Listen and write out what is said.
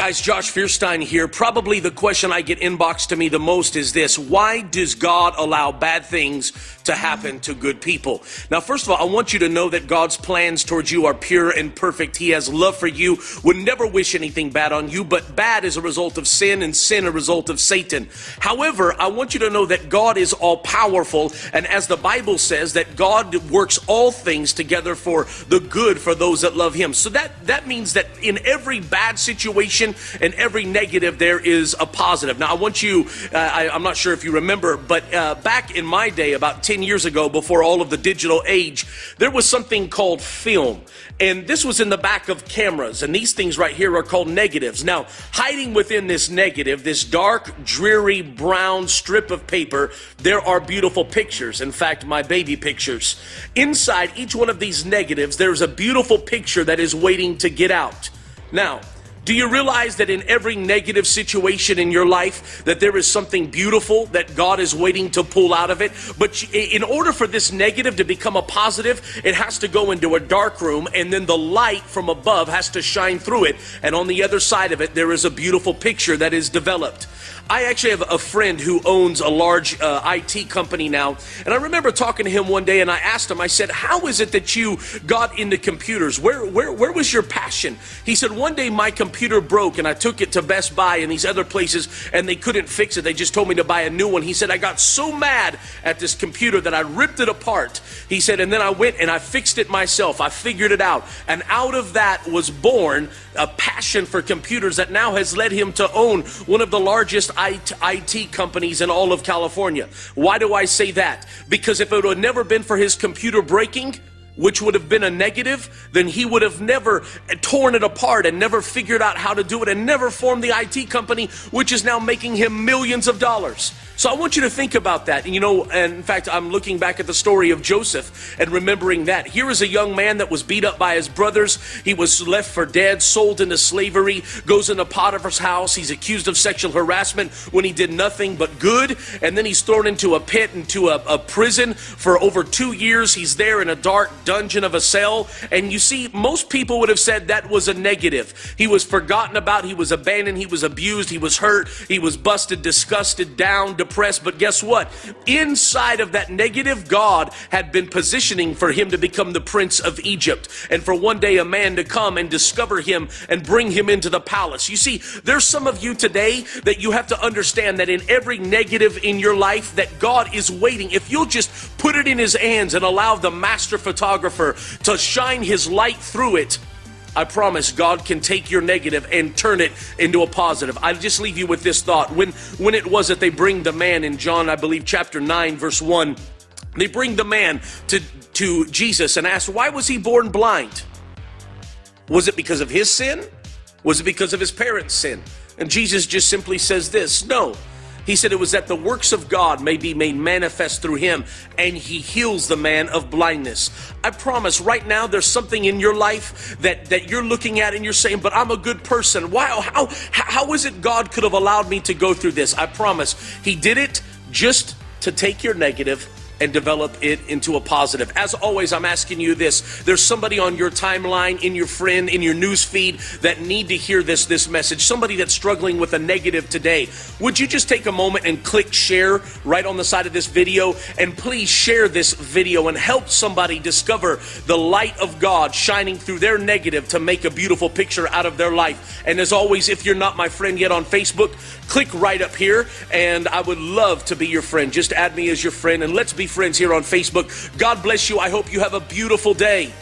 Guys, Josh Fierstein here. Probably the question I get inboxed to me the most is this: why does God allow bad things to happen to good people? Now, first of all, I want you to know that God's plans towards you are pure and perfect. He has love for you, would never wish anything bad on you, but bad is a result of sin and sin a result of Satan. However, I want you to know that God is all powerful, and as the Bible says, that God works all things together for the good for those that love him. So that means that in every bad situation and every negative, there is a positive. Now, I want you, I'm not sure if you remember, but back in my day, about 10 years ago, before all of the digital age, there was something called film. And this was in the back of cameras. And these things right here are called negatives. Now, hiding within this negative, this dark, dreary, brown strip of paper, there are beautiful pictures. In fact, my baby pictures. Inside each one of these negatives, there's a beautiful picture that is waiting to get out. Now, do you realize that in every negative situation in your life that there is something beautiful that God is waiting to pull out of it? But in order for this negative to become a positive, it has to go into a dark room, and then the light from above has to shine through it. And on the other side of it, there is a beautiful picture that is developed. I actually have a friend who owns a large IT company now, and I remember talking to him one day, and I asked him, I said, how is it that you got into computers? Where was your passion? He said, one day my computer broke, and I took it to Best Buy and these other places, and they couldn't fix it. They just told me to buy a new one. He said, I got so mad at this computer that I ripped it apart. He said, and then I went and I fixed it myself. I figured it out, and out of that was born a passion for computers that now has led him to own one of the largest IT companies in all of California. Why do I say that? Because if it would never been for his computer breaking, which would have been a negative, then he would have never torn it apart and never figured out how to do it and never formed the IT company, which is now making him millions of dollars. So I want you to think about that. And in fact, I'm looking back at the story of Joseph and remembering that. Here is a young man that was beat up by his brothers. He was left for dead, sold into slavery, goes into Potiphar's house. He's accused of sexual harassment when he did nothing but good. And then he's thrown into a pit, into a prison for over 2 years. He's there in a dark dungeon of a cell. And you see, most people would have said that was a negative. He was forgotten about. He was abandoned. He was abused. He was hurt. He was busted, disgusted, down, depressed. But guess what? Inside of that negative, God had been positioning for him to become the prince of Egypt, and for one day a man to come and discover him and bring him into the palace. You see, there's some of you today that you have to understand that in every negative in your life, that God is waiting. If you'll just put it in his hands and allow the master photographer to shine his light through it, I promise God can take your negative and turn it into a positive. I'll just leave you with this thought. When it was that they bring the man in John, I believe, chapter 9, verse 1, they bring the man to Jesus and ask, why was he born blind? Was it because of his sin? Was it because of his parents' sin? And Jesus just simply says this: no. He said it was that the works of God may be made manifest through him, and he heals the man of blindness. I promise right now there's something in your life that you're looking at and you're saying, but I'm a good person. Why? How is it God could have allowed me to go through this? I promise he did it just to take your negative and develop it into a positive. As always, I'm asking you this. There's somebody on your timeline, in your friend, in your news feed that need to hear this message. Somebody that's struggling with a negative today. Would you just take a moment and click share right on the side of this video? And please share this video and help somebody discover the light of God shining through their negative to make a beautiful picture out of their life. And as always, if you're not my friend yet on Facebook, click right up here, and I would love to be your friend. Just add me as your friend, and let's be friends here on Facebook. God bless you. I hope you have a beautiful day.